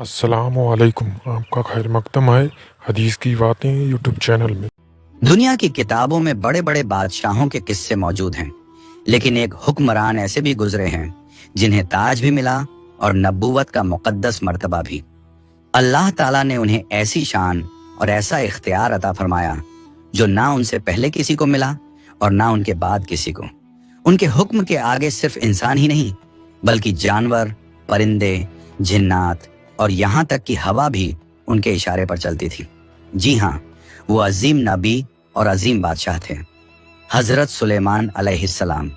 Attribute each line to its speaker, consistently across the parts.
Speaker 1: अस्सलामुअलैकुम। आपका खैर मकदम है हदीस की बातें यूट्यूब चैनल में।
Speaker 2: दुनिया की किताबों में बड़े बड़े बादशाहों के किस्से मौजूद हैं, लेकिन एक हुक्मरान ऐसे भी गुजरे हैं जिन्हें ताज भी मिला और नबूवत का मुकद्दस मर्तबा भी। अल्लाह ताला ने उन्हें ऐसी शान और ऐसा इख्तियार अता फरमाया जो ना उनसे पहले किसी को मिला और ना उनके बाद किसी को। उनके हुक्म के आगे सिर्फ इंसान ही नहीं बल्कि जानवर, परिंदे, जिन्नात और यहाँ तक कि हवा भी उनके इशारे पर चलती थी। जी हाँ, वो अजीम नबी और अजीम बादशाह थे, हजरत सुलेमान अलैहिस्सलाम।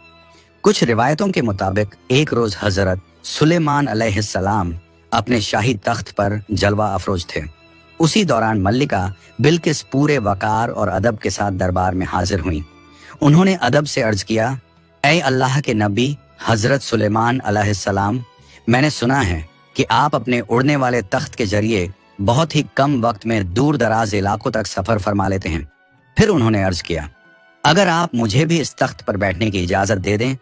Speaker 2: कुछ रिवायतों के मुताबिक एक रोज हजरत सुलेमान अलैहिस्सलाम अपने शाही तख्त पर जलवा अफरोज थे। उसी दौरान मल्लिका बिल्किस पूरे वकार और अदब के साथ दरबार में हाजिर हुई। उन्होंने अदब से अर्ज किया, ऐ अल्लाह के नबी हजरत सुलेमान अलैहिस्सलाम, मैंने सुना है कि आप अपने उड़ने वाले तख्त के जरिए बहुत ही कम वक्त में दूर दराज इलाकों तक सफर फरमा लेते हैं। फिर उन्होंने अर्ज किया, अगर आप मुझे भी इस तख्त पर बैठने की इजाजत दे दें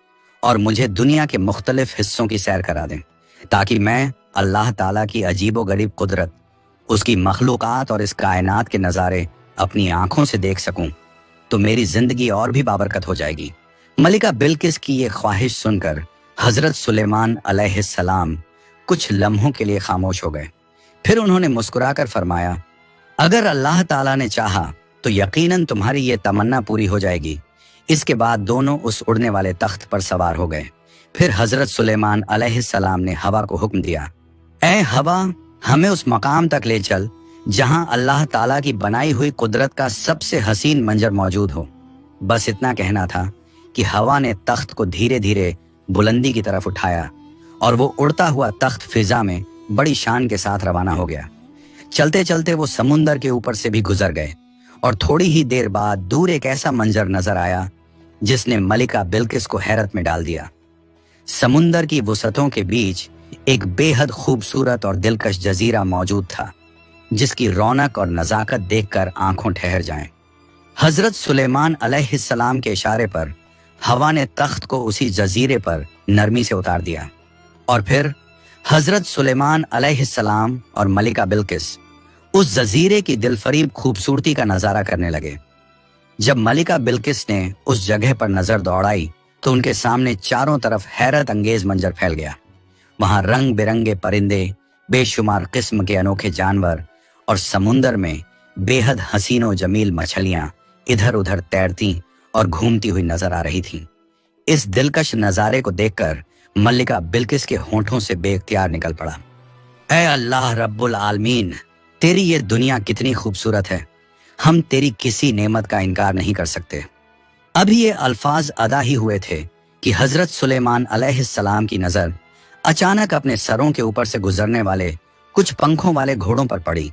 Speaker 2: और मुझे दुनिया के मुख्तलिफ हिस्सों की सैर करा दें ताकि मैं अल्लाह ताला की अजीबो गरीब कुदरत, उसकी मखलूकात और इस कायनात के नज़ारे अपनी आंखों से देख सकूं, तो मेरी जिंदगी और भी बाबरकत हो जाएगी। मलिका बिल्किस की ये ख्वाहिश सुनकर हजरत सुलेमान अलैहिस्सलाम कुछ लम्हों के लिए खामोश हो गए। फिर उन्होंने मुस्कुराकर फरमाया, अगर अल्लाह ताला ने चाहा तो यकीनन तुम्हारी ये तमन्ना पूरी हो जाएगी। इसके बाद दोनों उस उड़ने वाले तख्त पर सवार हो गए। फिर हजरत सुलेमान अलैहिस्सलाम ने हवा को हुक्म दिया, ऐ हवा, हमें उस मकाम तक ले चल जहां अल्लाह ताला की बनाई हुई कुदरत का सबसे हसीन मंजर मौजूद हो। बस इतना कहना था कि हवा ने तख्त को धीरे धीरे बुलंदी की तरफ उठाया और वो उड़ता हुआ तख्त फिजा में बड़ी शान के साथ रवाना हो गया। चलते चलते वो समुंदर के ऊपर से भी गुजर गए और थोड़ी ही देर बाद दूर एक ऐसा मंजर नजर आया जिसने मलिका बिल्किस को हैरत में डाल दिया। समुंदर की वसतों के बीच एक बेहद खूबसूरत और दिलकश जजीरा मौजूद था जिसकी रौनक और नजाकत देखकर आंखों ठहर जाएं। हजरत सुलेमान अलैहिस्सलाम के इशारे पर हवा ने तख्त को उसी जजीरे पर नरमी से उतार दिया और फिर हजरत सुलेमान अलैहिस्सलाम और मलिका बिल्किस उस जजीरे की दिलफरीब खूबसूरती का नजारा करने लगे। जब मलिका बिल्किस ने उस जगह पर नजर दौड़ाई तो उनके सामने चारों तरफ हैरत अंगेज मंजर फैल गया। वहां रंग बिरंगे परिंदे, बेशुमार किस्म के अनोखे जानवर और समुंदर में बेहद हसीनो जमील मछलियां इधर उधर तैरती और घूमती हुई नजर आ रही थीं। इस दिलकश नजारे को देखकर मल्लिका बिल्किस के होंठों से बेख्तियार निकल पड़ा, ऐ अल्लाह रब्बुल आलमीन, तेरी ये दुनिया कितनी खूबसूरत है, हम तेरी किसी नेमत का इनकार नहीं कर सकते। अभी ये अल्फाज अदा ही हुए थे कि हजरत सुलेमान अलैहिस्सलाम की नजर अचानक अपने सरों के ऊपर से गुजरने वाले कुछ पंखों वाले घोड़ों पर पड़ी।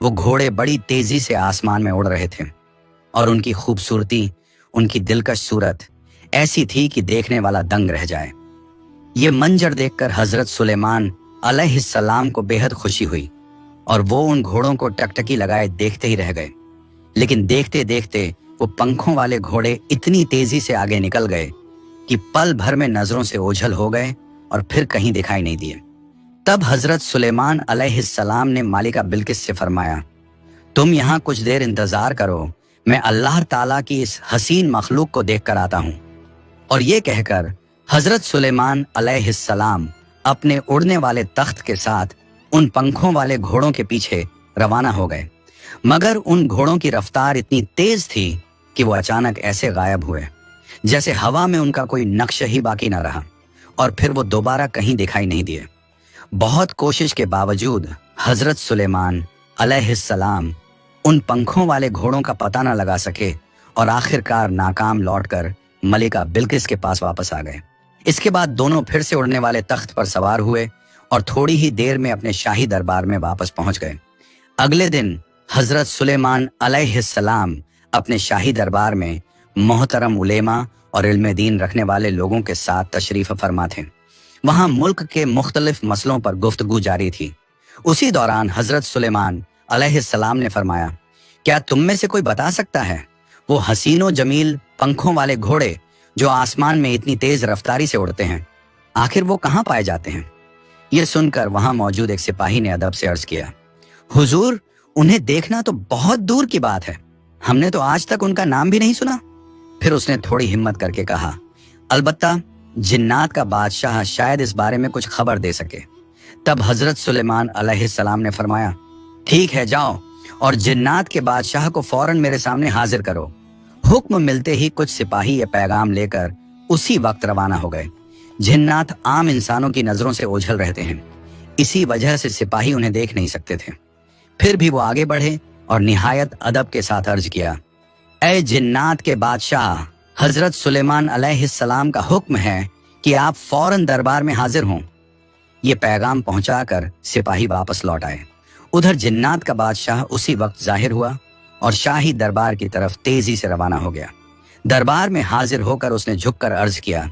Speaker 2: वो घोड़े बड़ी तेजी से आसमान में उड़ रहे थे और उनकी खूबसूरती, उनकी दिलकश सूरत ऐसी थी कि देखने वाला दंग रह जाए। ये मंजर देखकर हजरत सुलेमान अलैहिस्सलाम को बेहद खुशी हुई और वो उन घोड़ों को टकटकी लगाए देखते ही रह गए। लेकिन देखते देखते वो पंखों वाले घोड़े इतनी तेजी से आगे निकल गए कि पल भर में नजरों से ओझल हो गए और फिर कहीं दिखाई नहीं दिए। तब हजरत सुलेमान अलैहिस्सलाम ने मालिका बिल्किस से फरमाया, तुम यहाँ कुछ देर इंतजार करो, मैं अल्लाह ताला की इस हसीन मखलूक को देख कर आता हूँ। और ये कहकर हजरत सुलेमान अलैहिस्सलाम अपने उड़ने वाले तख्त के साथ उन पंखों वाले घोड़ों के पीछे रवाना हो गए। मगर उन घोड़ों की रफ्तार इतनी तेज थी कि वो अचानक ऐसे गायब हुए जैसे हवा में उनका कोई नक्श ही बाकी न रहा और फिर वो दोबारा कहीं दिखाई नहीं दिए। बहुत कोशिश के बावजूद हजरत सुलेमान अलैहिस्सलाम उन पंखों वाले घोड़ों का पता न लगा सके और आखिरकार नाकाम लौटकर मलिका बिल्किस के पास वापस आ गए। इसके बाद दोनों फिर से उड़ने वाले तख्त पर सवार हुए और थोड़ी ही देर में अपने शाही दरबार में वापस पहुंच गए। अगले दिन हजरत सुलेमान अलैहिस्सलाम अपने शाही दरबार में मोहतरम उलेमा और इल्म दीन रखने वाले लोगों के साथ तशरीफ फरमा थे। वहां मुल्क के मुख्तलिफ मसलों पर गुफ्तगू जारी थी। उसी दौरान हजरत सुलेमान अलैहिस्सलाम ने फरमाया, क्या तुम में से कोई बता सकता है वो हसीनो जमील पंखों वाले घोड़े जो आसमान में इतनी तेज रफ्तारी से उड़ते हैं, आखिर वो कहाँ पाए जाते हैं? ये सुनकर वहां मौजूद एक सिपाही ने अदब से अर्ज किया, हुजूर, उन्हें देखना तो बहुत दूर की बात है, हमने तो आज तक उनका नाम भी नहीं सुना। फिर उसने थोड़ी हिम्मत करके कहा, अलबत्ता जिन्नात का बादशाह शायद इस बारे में कुछ खबर दे सके। तब हजरत सुलेमान अलैहिस्सलाम ने फरमाया, ठीक है, जाओ और जिन्नात के बादशाह को फौरन मेरे सामने हाजिर करो। हुक्म मिलते ही कुछ सिपाही ये पैगाम लेकर उसी वक्त रवाना हो गए। जिन्नात आम इंसानों की नजरों से ओझल रहते हैं, इसी वजह से सिपाही उन्हें देख नहीं सकते थे। फिर भी वो आगे बढ़े और निहायत अदब के साथ अर्ज किया, ऐ जिन्नात के बादशाह, हजरत सुलेमान अलैहिस्सलाम का हुक्म है कि आप फौरन दरबार में हाजिर हों। ये पैगाम पहुंचाकर सिपाही वापस लौट आए। उधर जिन्नात का बादशाह उसी वक्त जाहिर हुआ और शाही दरबार की तरफ तेजी से रवाना हो गया। दरबार में हाजिर होकर उसने झुककर अर्ज किया,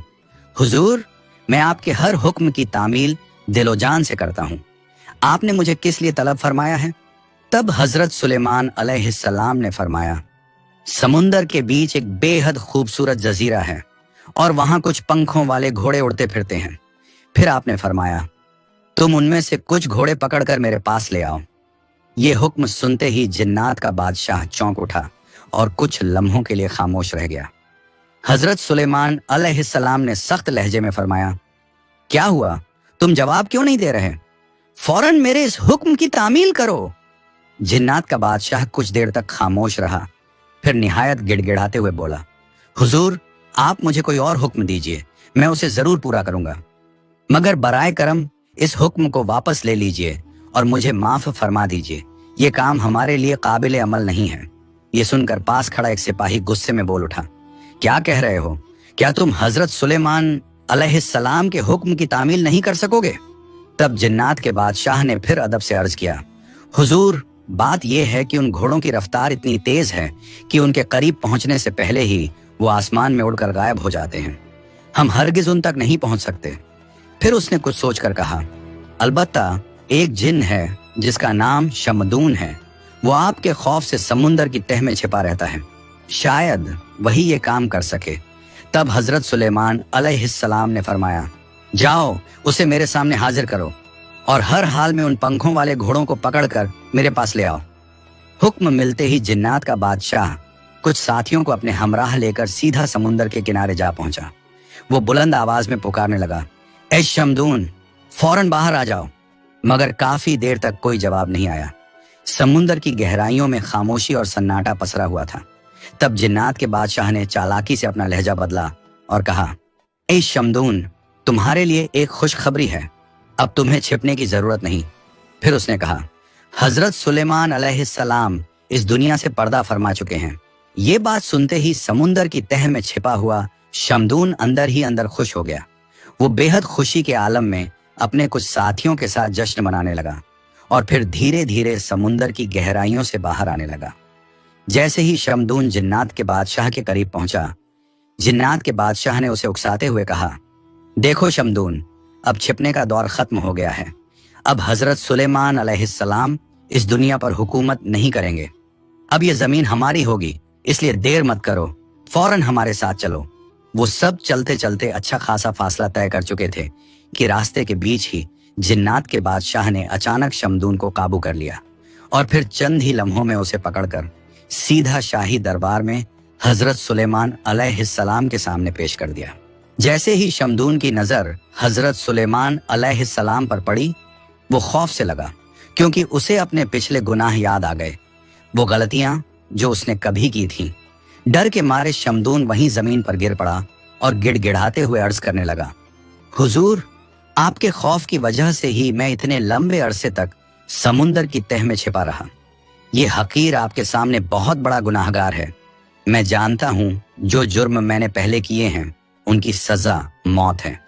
Speaker 2: हुजूर, मैं आपके हर हुक्म की तामील दिलो जान से करता हूं। आपने मुझे किस लिए तलब फरमाया है? तब हजरत सुलेमान अलैहिस्सलाम ने फरमाया, समुंदर के बीच एक बेहद खूबसूरत जजीरा है और वहां कुछ पंखों वाले घोड़े उड़ते फिरते हैं। फिर आपने फरमाया, तुम उनमें से कुछ घोड़े पकड़कर मेरे पास ले आओ। ये हुक्म सुनते ही जिन्नात का बादशाह चौंक उठा और कुछ लम्हों के लिए खामोश रह गया। हजरत सुलेमान अलैहिस्सलाम ने सख्त लहजे में फरमाया, क्या हुआ, तुम जवाब क्यों नहीं दे रहे? फौरन मेरे इस हुक्म की तामील करो। जिन्नात का बादशाह कुछ देर तक खामोश रहा, फिर निहायत गिड़गिड़ाते हुए बोला, हुजूर, आप मुझे कोई और हुक्म दीजिए, मैं उसे जरूर पूरा करूंगा, मगर बराए करम इस हुक्म को वापस ले लीजिए और मुझे माफ फरमा दीजिए। ये काम हमारे लिए काबिल अमल नहीं है। ये सुनकर पास खड़ा एक सिपाही गुस्से में बोल उठा, क्या कह रहे हो? क्या तुम हजरत सुलेमान अलैहिस्सलाम के हुक्म की तामील नहीं कर सकोगे? तब जिन्नात के बादशाह ने फिर अदब से अर्ज किया, हुजूर, बात यह है कि उन घोड़ों की रफ्तार इतनी तेज है कि उनके करीब पहुंचने से पहले ही वो आसमान में उड़कर गायब हो जाते हैं। हम हरगिज उन तक नहीं पहुंच सकते। फिर उसने कुछ सोचकर कहा, अलबत्ता एक जिन है जिसका नाम शमदून है, वो आपके खौफ से समुंदर की तह में छिपा रहता है, शायद वही ये काम कर सके। तब हजरत सुलेमान अलैहिस्सलाम ने फरमाया, जाओ उसे मेरे सामने हाजिर करो और हर हाल में उन पंखों वाले घोड़ों को पकड़कर मेरे पास ले आओ। हुक्म मिलते ही जिन्नात का बादशाह कुछ साथियों को अपने हमराह लेकर सीधा समुंदर के किनारे जा पहुंचा। वो बुलंद आवाज में पुकारने लगा, ऐ शमदून, फौरन बाहर आ जाओ। मगर काफी देर तक कोई जवाब नहीं आया। समुंदर की गहराइयों में खामोशी और सन्नाटा पसरा हुआ था। तब जिन्नात के बादशाह ने चालाकी से अपना लहजा बदला और कहा, ऐ शमदून, तुम्हारे लिए एक खुशखबरी है, अब तुम्हें छिपने की जरूरत नहीं। फिर उसने कहा, हजरत सुलेमान अलैहिस्सलाम इस दुनिया से पर्दा फरमा चुके हैं। ये बात सुनते ही समुंदर की तह में छिपा हुआ शमदून अंदर ही अंदर खुश हो गया। वो बेहद खुशी के आलम में अपने कुछ साथियों के साथ जश्न मनाने लगा और फिर धीरे धीरे समुंदर की गहराइयों से बाहर आने लगा। जैसे ही शमदून जिन्नात के बादशाह के करीब पहुंचा, जिन्नात के बादशाह ने उसे उकसाते हुए कहा, देखो शमदून, अब छिपने का दौर खत्म हो गया है। अब हजरत सुलेमान अलैहिस्सलाम इस दुनिया पर हुकूमत नहीं करेंगे। अब ये जमीन हमारी होगी, इसलिए देर मत करो, फौरन हमारे साथ चलो। वो सब चलते चलते अच्छा खासा फासला तय कर चुके थे कि रास्ते के बीच ही जिन्नात के बादशाह ने अचानक शमदून को काबू कर लिया और फिर चंद ही लम्हों में उसे पकड़कर सीधा शाही दरबार में हजरत सुलेमान अलैहिस्सलाम के सामने पेश कर दिया। जैसे ही शमदून की नजर हजरत सुलेमान अलैहिस्सलाम पर पड़ी, वो खौफ से लगा, क्योंकि उसे अपने पिछले गुनाह याद आ गए, वो गलतियां जो उसने कभी की थीं। डर के मारे शमदून वहीं जमीन पर गिर पड़ा और गिड़गिड़ाते हुए अर्ज करने लगा, हुजूर, आपके खौफ की वजह से ही मैं इतने लंबे अरसे तक समुंदर की तह में छिपा रहा। ये हकीर आपके सामने बहुत बड़ा गुनाहगार है। मैं जानता हूं जो जुर्म मैंने पहले किए हैं उनकी सजा मौत है,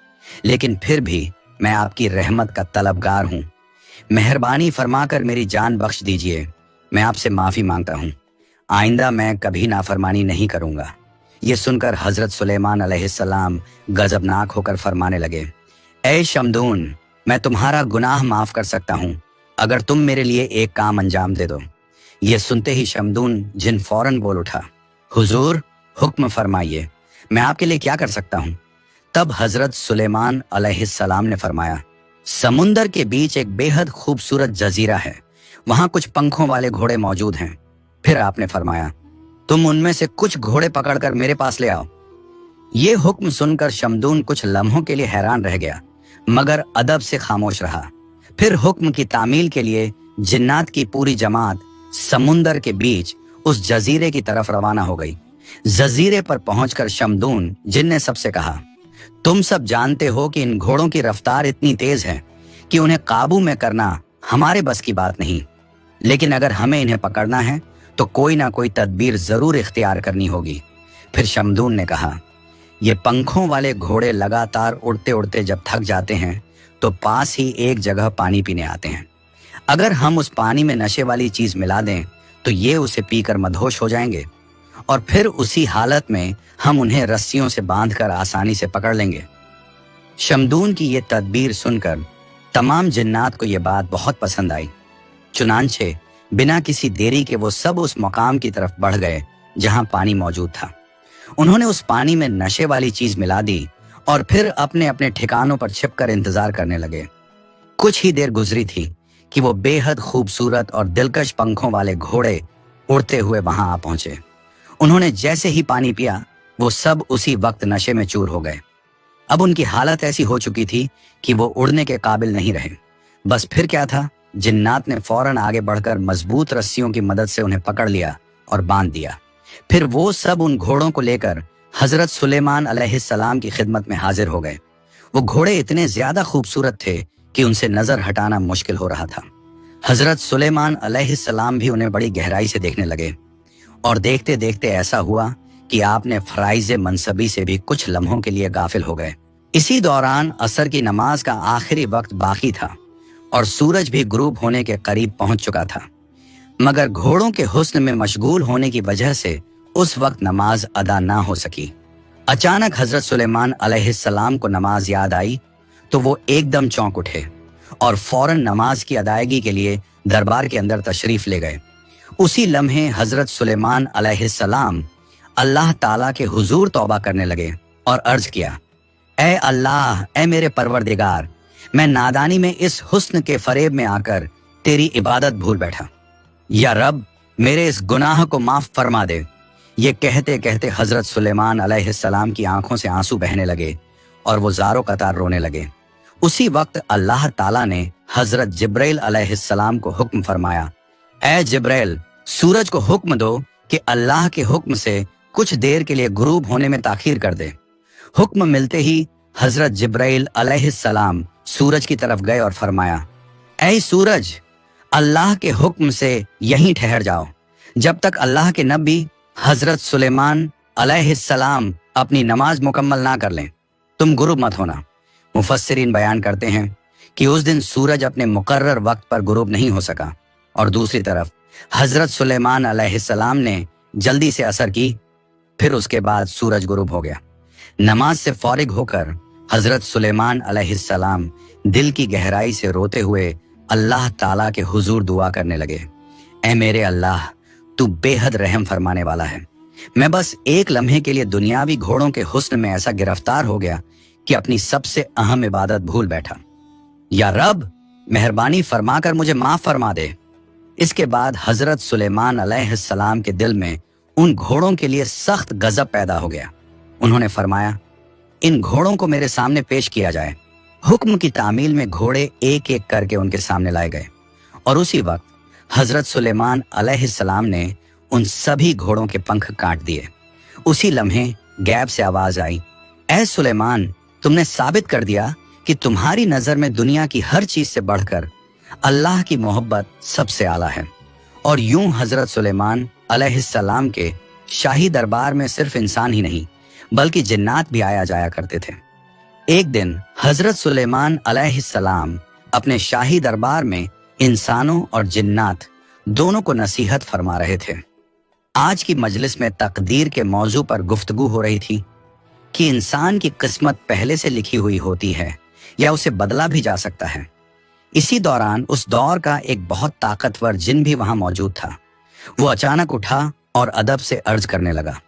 Speaker 2: लेकिन फिर भी मैं आपकी रहमत का तलबगार हूं। मेहरबानी फरमाकर मेरी जान बख्श दीजिए। मैं आपसे माफी मांगता हूं। आइंदा मैं कभी नाफरमानी नहीं करूंगा। ये सुनकर हजरत सुलेमान अलैहिस्सलाम गजबनाक होकर फरमाने लगे, ऐ शमदून, मैं तुम्हारा गुनाह माफ कर सकता हूं अगर तुम मेरे लिए एक काम अंजाम दे दो। ये सुनते ही शमदून जिन फौरन बोल उठा, हुजूर, हुक्म फरमाइए, मैं आपके लिए क्या कर सकता हूं? तब हजरत सुलेमान अलैहिस्सलाम ने फरमाया, समुंदर के बीच एक बेहद खूबसूरत जजीरा है, वहां कुछ पंखों वाले घोड़े मौजूद हैं। फिर आपने फरमाया, तुम उनमें से कुछ घोड़े पकड़कर मेरे पास ले आओ। ये हुक्म सुनकर शमदून कुछ लम्हों के लिए हैरान रह गया, मगर अदब से खामोश रहा। फिर हुक्म की तामील के लिए जिन्नात की पूरी जमात समुंदर के बीच उस जजीरे की तरफ रवाना हो गई। जजीरे पर पहुंचकर शमदून जिन ने सबसे कहा, तुम सब जानते हो कि इन घोड़ों की रफ्तार इतनी तेज है कि उन्हें काबू में करना हमारे बस की बात नहीं, लेकिन अगर हमें इन्हें पकड़ना है तो कोई ना कोई तदबीर जरूर इख्तियार करनी होगी। फिर शमदून ने कहा, ये पंखों वाले घोड़े लगातार उड़ते उड़ते जब थक जाते हैं तो पास ही एक जगह पानी पीने आते हैं। अगर हम उस पानी में नशे वाली चीज मिला दें तो ये उसे पीकर मदहोश हो जाएंगे और फिर उसी हालत में हम उन्हें रस्सियों से बांधकर आसानी से पकड़ लेंगे। शमदून की ये तदबीर सुनकर तमाम जिन्नात को ये बात बहुत पसंद आई। चुनांचे बिना किसी देरी के वो सब उस मकाम की तरफ बढ़ गए जहां पानी मौजूद था। उन्होंने उस पानी में नशे वाली चीज मिला दी और फिर अपने अपने ठिकानों पर छिपकर इंतजार करने लगे। कुछ ही देर गुजरी थी कि वो बेहद खूबसूरत और दिलकश पंखों वाले घोड़े उड़ते हुए वहां आ पहुंचे। उन्होंने जैसे ही पानी पिया वो सब उसी वक्त नशे में चूर हो गए। अब उनकी हालत ऐसी हो चुकी थी कि वो उड़ने के काबिल नहीं रहे। बस फिर क्या था, जिन्नात ने फौरन आगे बढ़कर मजबूत रस्सियों की मदद से उन्हें पकड़ लिया और बांध दिया। फिर वो सब उन घोड़ों को लेकर हजरत सुलेमान अलैहिस्सलाम की खिदमत में हाजिर हो गए। वो घोड़े इतने ज्यादा खूबसूरत थे कि उनसे नजर हटाना मुश्किल हो रहा था। हजरत सुलेमान अलैहिस्सलाम भी उन्हें बड़ी गहराई से देखने लगे और देखते देखते ऐसा हुआ कि आपने फराइज मनसबी से भी कुछ लम्हों के लिए गाफिल हो गए। इसी दौरान असर की नमाज का आखिरी वक्त बाकी था और सूरज भी गुरूब होने के करीब पहुंच चुका था, मगर घोड़ों के हुस्न में मशगूल होने की वजह से उस वक्त नमाज अदा ना हो सकी। अचानक हजरत सुलेमान अलैहिस्सलाम को नमाज याद आई तो वो एकदम चौंक उठे और फौरन नमाज की अदायगी के लिए दरबार के अंदर तशरीफ ले गए। उसी लम्हे हजरत सुलेमान अलैहिस्सलाम अल्लाह ताला के हुजूर तौबा करने लगे और अर्ज किया, ऐ अल्लाह, ऐ मेरे परवरदिगार, मैं नादानी में इस हुस्न के फरेब में आकर तेरी इबादत भूल बैठा। या रब, मेरे इस गुनाह को माफ फरमा दे। ये कहते कहते हजरत सुलेमान अलैहिस्सलाम की आंखों से आंसू बहने लगे और वो ज़ारो कतार रोने लगे। उसी वक्त अल्लाह ताला ने हजरत जिब्राइल अलैहिस्सलाम को हुक्म फरमाया, ऐ जिब्राइल, सूरज को हुक्म दो कि अल्लाह के हुक्म से कुछ देर के लिए गुरूब होने में ताखीर कर दे। हुक्म मिलते ही हजरत जिब्राइल अलैहिस्सलाम सूरज की तरफ गए और फरमाया, ऐ सूरज, अल्लाह के हुक्म से यहीं ठहर जाओ जब तक अल्लाह के नबी हजरत सुलेमान अलैहिस्सलाम अपनी नमाज मुकम्मल ना कर लें। तुम गुरूब मत होना। मुफस्सिरीन बयान करते हैं कि उस दिन सूरज अपने मुकर्रर वक्त पर गुरूब नहीं हो सका और दूसरी तरफ हजरत सुलेमान अलैहिस्सलाम ने जल्दी से असर की। फिर उसके बाद सूरज गुरूब हो गया। नमाज से फारिग होकर हजरत सुलेमान अलैहिस्सलाम दिल की गहराई से रोते हुए अल्लाह ताला के हुजूर दुआ करने लगे, ऐ मेरे अल्लाह, तू बेहद रहम फरमाने वाला है। मैं बस एक लम्हे के लिए दुनियावी घोड़ों के हुस्न में ऐसा गिरफ्तार हो गया कि अपनी सबसे अहम इबादत भूल बैठा। या रब, मेहरबानी फरमाकर मुझे माफ फरमा दे। इसके बाद हजरत सुलेमान अलैहिस्सलाम के दिल में उन घोड़ों के लिए सख्त गजब पैदा हो गया। उन्होंने फरमाया, इन घोड़ों को मेरे सामने पेश किया जाए। हुक्म की तामील में घोड़े एक एक करके उनके सामने लाए गए और उसी वक्त हजरत सुलेमान अलैहिस्सलाम ने उन सभी घोड़ों के पंख काट दिए। उसी लम्हे गैब से आवाज आई, ऐ सुलेमान, तुमने साबित कर दिया कि तुम्हारी नजर में दुनिया की हर चीज से बढ़कर अल्लाह की मोहब्बत सबसे आला है। और यूं हजरत सुलेमान अलैहिस्सलाम के शाही दरबार में सिर्फ इंसान ही नहीं बल्कि जिन्नात भी आया जाया करते थे। एक दिन हजरत सुलेमान अलैहिस्सलाम अपने शाही दरबार में इंसानों और जिन्नात दोनों को नसीहत फरमा रहे थे। आज की मजलिस में तकदीर के मौजू पर गुफ्तगू हो रही थी कि इंसान की किस्मत पहले से लिखी हुई होती है या उसे बदला भी जा सकता है। इसी दौरान उस दौर का एक बहुत ताकतवर जिन भी वहां मौजूद था। वो अचानक उठा और अदब से अर्ज करने लगा,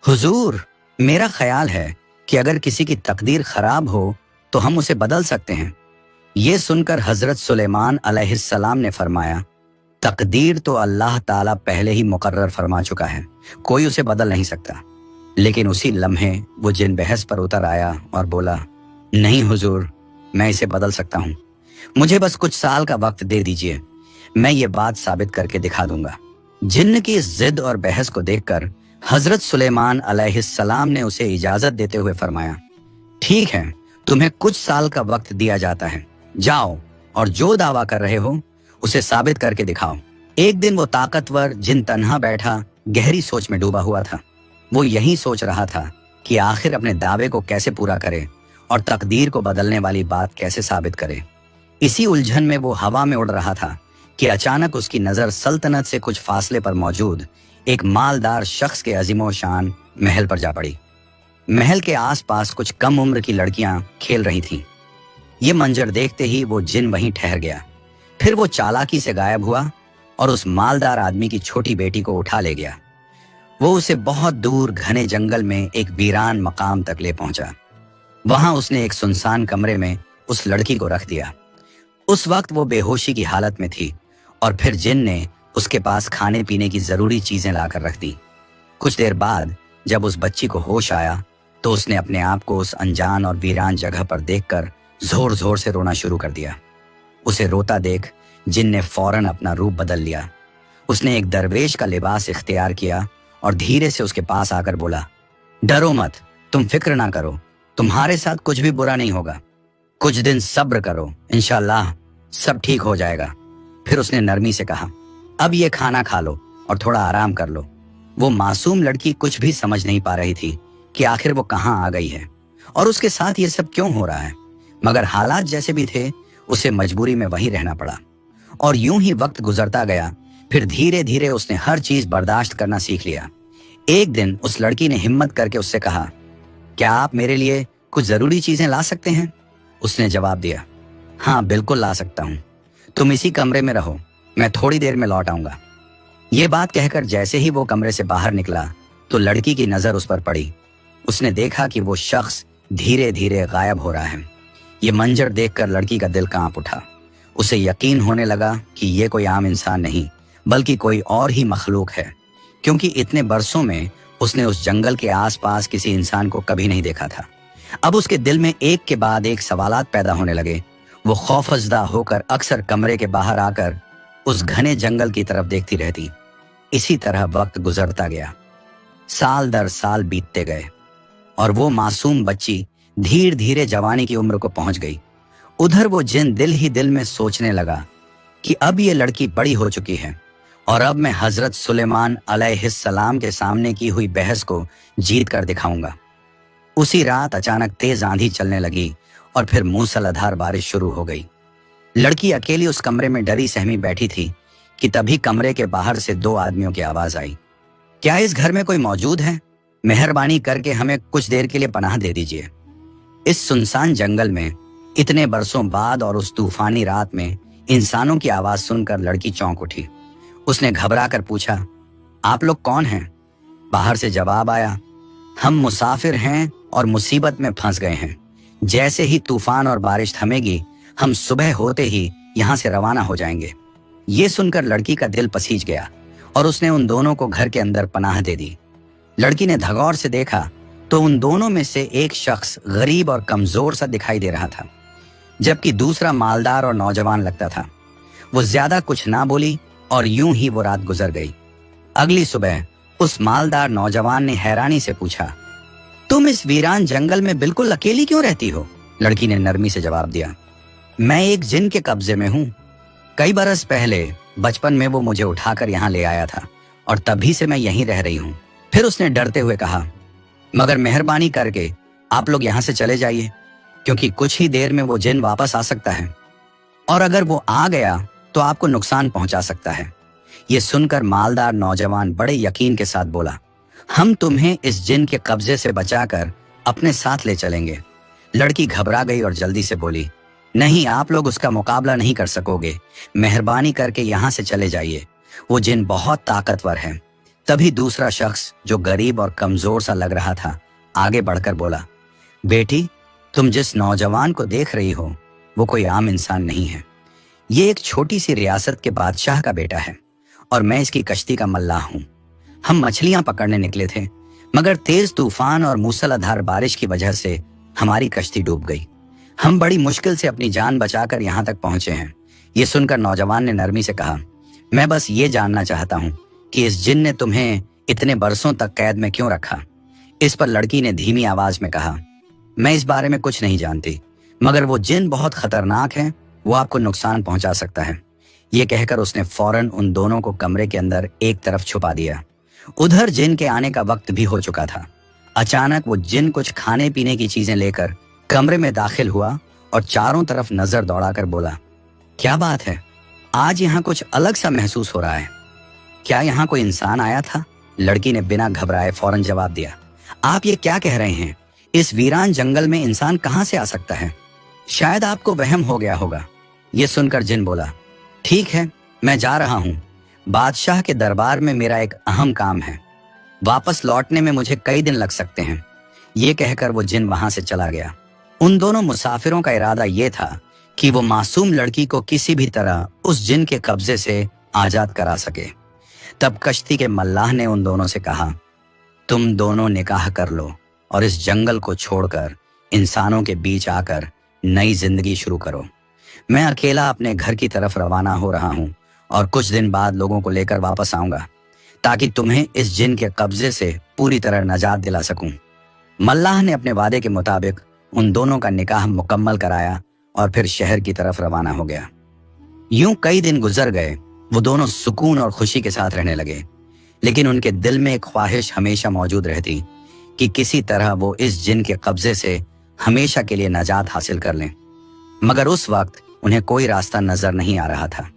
Speaker 2: हुजूर, मेरा ख्याल है कि अगर किसी की तकदीर खराब हो तो हम उसे बदल सकते हैं। ये सुनकर हजरत सुलेमान अलैहिस्सलाम ने फरमाया, तकदीर तो अल्लाह ताला पहले ही मुकर्रर फरमा चुका है, कोई उसे बदल नहीं सकता। लेकिन उसी लम्हे वो जिन बहस पर उतर आया और बोला, नहीं हुजूर, मैं इसे बदल सकता हूँ, मुझे बस कुछ साल का वक्त दे दीजिए, मैं ये बात साबित करके दिखा दूंगा। जिन्न की इस जिद और बहस को देखकर हजरत सुलेमान अलैहिस्सलाम ने उसे इजाजत देते हुए फरमाया, ठीक है, तुम्हें कुछ साल का वक्त दिया जाता है, जाओ और जो दावा कर रहे हो उसे साबित करके दिखाओ। एक दिन वो ताकतवर जिन तन्हा बैठा गहरी सोच में डूबा हुआ था। वो यही सोच रहा था कि आखिर अपने दावे को कैसे पूरा करे और तकदीर को बदलने वाली बात कैसे साबित करे। इसी उलझन में वो हवा में उड़ रहा था कि अचानक उसकी नजर सल्तनत से कुछ फासले पर मौजूद एक मालदार शख्स के अजीमो शान महल पर जा पड़ी। महल के आसपास कुछ कम उम्र की लड़कियां खेल रही थीं। ये मंजर देखते ही वो जिन वहीं ठहर गया। फिर वो चालाकी से गायब हुआ और उस मालदार आदमी की छोटी बेटी को उठा ले गया। वो उसे बहुत दूर घने जंगल में एक वीरान मकाम तक ले पहुंचा। वहां उसने एक सुनसान कमरे में उस लड़की को रख दिया। उस वक्त वो बेहोशी की हालत में थी और फिर जिन ने उसके पास खाने पीने की जरूरी चीजें लाकर रख दी। कुछ देर बाद जब उस बच्ची को होश आया तो उसने अपने आप को उस अनजान और वीरान जगह पर देखकर जोर जोर से रोना शुरू कर दिया। उसे रोता देख जिन ने फौरन अपना रूप बदल लिया। उसने एक दरवेश का लिबास इख्तियार किया और धीरे से उसके पास आकर बोला, डरो मत, तुम फिक्र ना करो, तुम्हारे साथ कुछ भी बुरा नहीं होगा, कुछ दिन सब्र करो, इंशाअल्लाह सब ठीक हो जाएगा। फिर उसने नरमी से कहा, अब ये खाना खा लो और थोड़ा आराम कर लो। वो मासूम लड़की कुछ भी समझ नहीं पा रही थी कि आखिर वो कहाँ आ गई है और उसके साथ ये सब क्यों हो रहा है, मगर हालात जैसे भी थे उसे मजबूरी में वहीं रहना पड़ा। और यूं ही वक्त गुजरता गया। फिर धीरे धीरे उसने हर चीज बर्दाश्त करना सीख लिया। एक दिन उस लड़की ने हिम्मत करके उससे कहा, क्या आप मेरे लिए कुछ जरूरी चीजें ला सकते हैं? उसने जवाब दिया, हाँ बिल्कुल ला सकता हूँ, तुम इसी कमरे में रहो, मैं थोड़ी देर में लौट आऊंगा। ये बात कहकर जैसे ही वो कमरे से बाहर निकला तो लड़की की नजर उस पर पड़ी। उसने देखा कि वो शख्स धीरे धीरे गायब हो रहा है। ये मंजर देखकर लड़की का दिल कांप उठा। उसे यकीन होने लगा कि ये कोई आम इंसान नहीं बल्कि कोई और ही मखलूक है, क्योंकि इतने बरसों में उसने उस जंगल के आसपास किसी इंसान को कभी नहीं देखा था। अब उसके दिल में एक के बाद एक सवालात पैदा होने लगे। वो खौफजदा होकर अक्सर कमरे के बाहर आकर उस घने जंगल की तरफ देखती रहती। इसी तरह वक्त गुजरता गया। साल दर साल बीतते गए और वो मासूम बच्ची धीरे धीरे जवानी की उम्र को पहुंच गई। उधर वो जिन दिल ही दिल में सोचने लगा कि अब ये लड़की बड़ी हो चुकी है और अब मैं हजरत सुलेमान अलैहिस्सलाम के सामने की हुई बहस को जीत कर दिखाऊंगा। उसी रात अचानक तेज आंधी चलने लगी और फिर मूसलाधार बारिश शुरू हो गई। लड़की अकेली उस कमरे में डरी सहमी बैठी थी कि तभी कमरे के बाहर से दो आदमियों की आवाज आई, क्या इस घर में कोई मौजूद है? मेहरबानी करके हमें कुछ देर के लिए पनाह दे दीजिए। इस सुनसान जंगल में इतने बरसों बाद और उस तूफानी रात में इंसानों की आवाज सुनकर लड़की चौंक उठी। उसने घबरा कर पूछा, आप लोग कौन हैं? बाहर से जवाब आया, हम मुसाफिर हैं और मुसीबत में फंस गए हैं। जैसे ही तूफान और बारिश थमेगी हम सुबह होते ही यहाँ से रवाना हो जाएंगे। ये सुनकर लड़की का दिल पसीज गया और उसने उन दोनों को घर के अंदर पनाह दे दी। लड़की ने धगौर से देखा तो उन दोनों में से एक शख्स गरीब और कमजोर सा दिखाई दे रहा था, जबकि दूसरा मालदार और नौजवान लगता था। वो ज्यादा कुछ ना बोली और यूं ही वो रात गुजर गई। अगली सुबह उस मालदार नौजवान ने हैरानी से पूछा, तुम इस वीरान जंगल में बिल्कुल अकेली क्यों रहती हो? लड़की ने नरमी से जवाब दिया, मैं एक जिन के कब्जे में हूँ। कई बरस पहले बचपन में वो मुझे उठाकर यहाँ ले आया था और तभी से मैं यहीं रह रही हूँ। फिर उसने डरते हुए कहा, मगर मेहरबानी करके आप लोग यहाँ से चले जाइए, क्योंकि कुछ ही देर में वो जिन वापस आ सकता है और अगर वो आ गया तो आपको नुकसान पहुंचा सकता है। ये सुनकर मालदार नौजवान बड़े यकीन के साथ बोला, हम तुम्हें इस जिन के कब्जे से बचाकर अपने साथ ले चलेंगे। लड़की घबरा गई और जल्दी से बोली, नहीं, आप लोग उसका मुकाबला नहीं कर सकोगे, मेहरबानी करके यहाँ से चले जाइए, वो जिन बहुत ताकतवर है। तभी दूसरा शख्स जो गरीब और कमजोर सा लग रहा था आगे बढ़कर बोला, बेटी, तुम जिस नौजवान को देख रही हो वो कोई आम इंसान नहीं है। ये एक छोटी सी रियासत के बादशाह का बेटा है और मैं इसकी कश्ती का मल्लाह हूं। हम मछलियां पकड़ने निकले थे, मगर तेज तूफान और मूसलाधार बारिश की वजह से हमारी कश्ती डूब गई। हम बड़ी मुश्किल से अपनी जान बचाकर यहाँ तक पहुंचे हैं। ये सुनकर नौजवान ने नरमी से कहा, मैं बस ये जानना चाहता हूँ कि इस जिन ने तुम्हें इतने बरसों तक कैद में क्यों रखा। इस पर लड़की ने धीमी आवाज में कहा, मैं इस बारे में कुछ नहीं जानती, मगर वो जिन बहुत खतरनाक है, वो आपको नुकसान पहुंचा सकता है। ये कहकर उसने फौरन उन दोनों को कमरे के अंदर एक तरफ छुपा दिया। उधर जिन के आने का वक्त भी हो चुका था। अचानक वो जिन कुछ खाने पीने की चीजें लेकर कमरे में दाखिल हुआ और चारों तरफ नजर दौड़ाकर बोला, क्या बात है, आज यहाँ कुछ अलग सा महसूस हो रहा है। क्या यहाँ कोई इंसान आया था? लड़की ने बिना घबराए फौरन जवाब दिया, आप ये क्या कह रहे हैं? इस वीरान जंगल में इंसान कहाँ से आ सकता है? शायद आपको वहम हो गया होगा। ये सुनकर जिन बोला, ठीक है, मैं जा रहा हूँ। बादशाह के दरबार में मेरा एक अहम काम है। वापस लौटने में मुझे कई दिन लग सकते हैं। ये कहकर वो जिन वहां से चला गया। उन दोनों मुसाफिरों का इरादा ये था कि वो मासूम लड़की को किसी भी तरह उस जिन के कब्जे से आजाद करा सके। तब कश्ती के मल्लाह ने उन दोनों से कहा, तुम दोनों निकाह कर लो और इस जंगल को छोड़कर इंसानों के बीच आकर नई जिंदगी शुरू करो। मैं अकेला अपने घर की तरफ रवाना हो रहा हूँ और कुछ दिन बाद लोगों को लेकर वापस आऊंगा, ताकि तुम्हें इस जिन के कब्जे से पूरी तरह नजात दिला सकूं। मल्लाह ने अपने वादे के मुताबिक उन दोनों का निकाह मुकम्मल कराया और फिर शहर की तरफ रवाना हो गया। यूं कई दिन गुजर गए। वो दोनों सुकून और खुशी के साथ रहने लगे, लेकिन उनके दिल में एक ख्वाहिश हमेशा मौजूद रहती कि किसी तरह वो इस जिन के कब्जे से हमेशा के लिए नजात हासिल कर लें। मगर उस वक्त उन्हें कोई रास्ता नजर नहीं आ रहा था।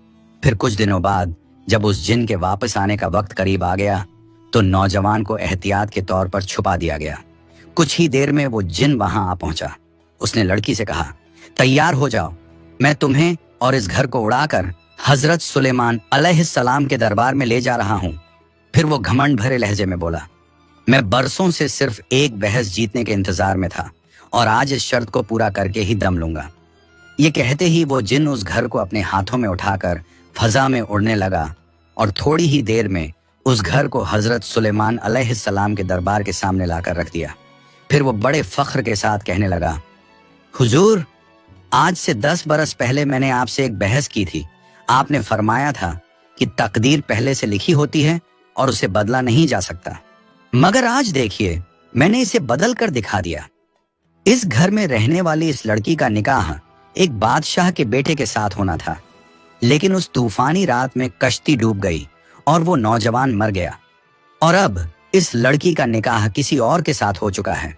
Speaker 2: फिर कुछ दिनों बाद जब उस जिन के वापस आने का वक्त करीब आ गया, तो नौजवान को एहतियात के तौर पर छुपा दिया गया। कुछ ही देर में वो जिन वहां आ पहुंचा। उसने लड़की से कहा, तैयार हो जाओ, मैं तुम्हें और इस घर को उड़ाकर हजरत सुलेमान अलैहिस्सलाम के दरबार में ले जा रहा हूं। फिर वो घमंड भरे लहजे में बोला, मैं बरसों से सिर्फ एक बहस जीतने के इंतजार में था और आज इस शर्त को पूरा करके ही दम लूंगा। ये कहते ही वो जिन उस घर को अपने हाथों में उठाकर फजा में उड़ने लगा और थोड़ी ही देर में उस घर को हजरत सुलेमान अलैहिस्सलाम के दरबार के सामने लाकर रख दिया। फिर वो बड़े फख्र के साथ कहने लगा, हुजूर, आज से 10 बरस पहले मैंने आपसे एक बहस की थी। आपने फरमाया था कि तकदीर पहले से लिखी होती है और उसे बदला नहीं जा सकता, मगर आज देखिए, मैंने इसे बदल कर दिखा दिया। इस घर में रहने वाली इस लड़की का निकाह एक बादशाह के बेटे के साथ होना था, लेकिन उस तूफानी रात में कश्ती डूब गई और वो नौजवान मर गया, और अब इस लड़की का निकाह किसी और के साथ हो चुका है।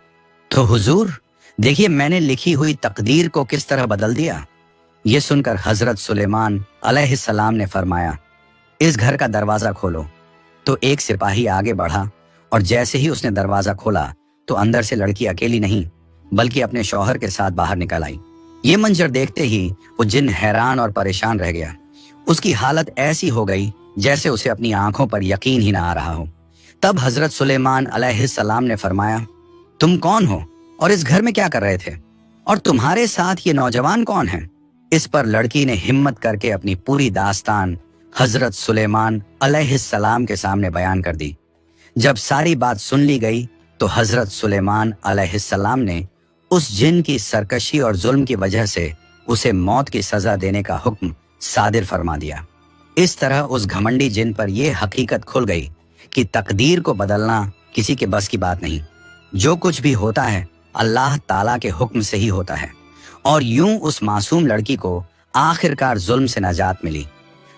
Speaker 2: तो हुजूर, देखिए मैंने लिखी हुई तकदीर को किस तरह बदल दिया। ये सुनकर हजरत सुलेमान अलैहिस्सलाम ने फरमाया, इस घर का दरवाजा खोलो। तो एक सिपाही आगे बढ़ा और जैसे ही उसने दरवाजा खोला तो अंदर से लड़की अकेली नहीं बल्कि अपने शौहर के साथ बाहर निकल आई। ये मंजर देखते ही वो जिन हैरान और परेशान रह गया। उसकी हालत ऐसी हो गई जैसे उसे अपनी आंखों पर यकीन ही ना आ रहा हो। तब हजरत सुलेमान अलैहिस्सलाम ने फरमाया, तुम कौन हो और इस घर में क्या कर रहे थे, और तुम्हारे साथ ये नौजवान कौन है? इस पर लड़की ने हिम्मत करके अपनी पूरी दास्तान हजरत सुलेमान अलैहिस्सलाम के सामने बयान कर दी। जब सारी बात सुन ली गई तो हजरत सुलेमान अलैहिस्सलाम ने उस जिन की सरकशी और जुल्म की वजह से उसे मौत की सजा देने का हुक्म सादिर फरमा दिया। इस तरह उस घमंडी जिन पर यह हकीकत खुल गई कि तकदीर को बदलना किसी के बस की बात नहीं। जो कुछ भी होता है अल्लाह ताला के हुक्म से ही होता है। और यूं उस मासूम लड़की को आखिरकार जुल्म से नजात मिली,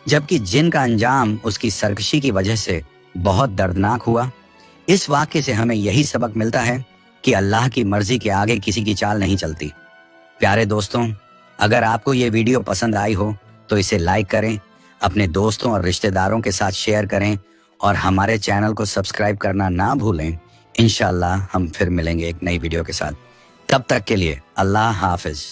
Speaker 2: जबकि जिन का अंजाम उसकी सरकशी की वजह से बहुत दर्दनाक हुआ। इस वाक्य से हमें यही सबक मिलता है कि अल्लाह की मर्जी के आगे किसी की चाल नहीं चलती। प्यारे दोस्तों, अगर आपको ये वीडियो पसंद आई हो तो इसे लाइक करें, अपने दोस्तों और रिश्तेदारों के साथ शेयर करें और हमारे चैनल को सब्सक्राइब करना ना भूलें। इंशाअल्लाह हम फिर मिलेंगे एक नई वीडियो के साथ। तब तक के लिए अल्लाह हाफिज।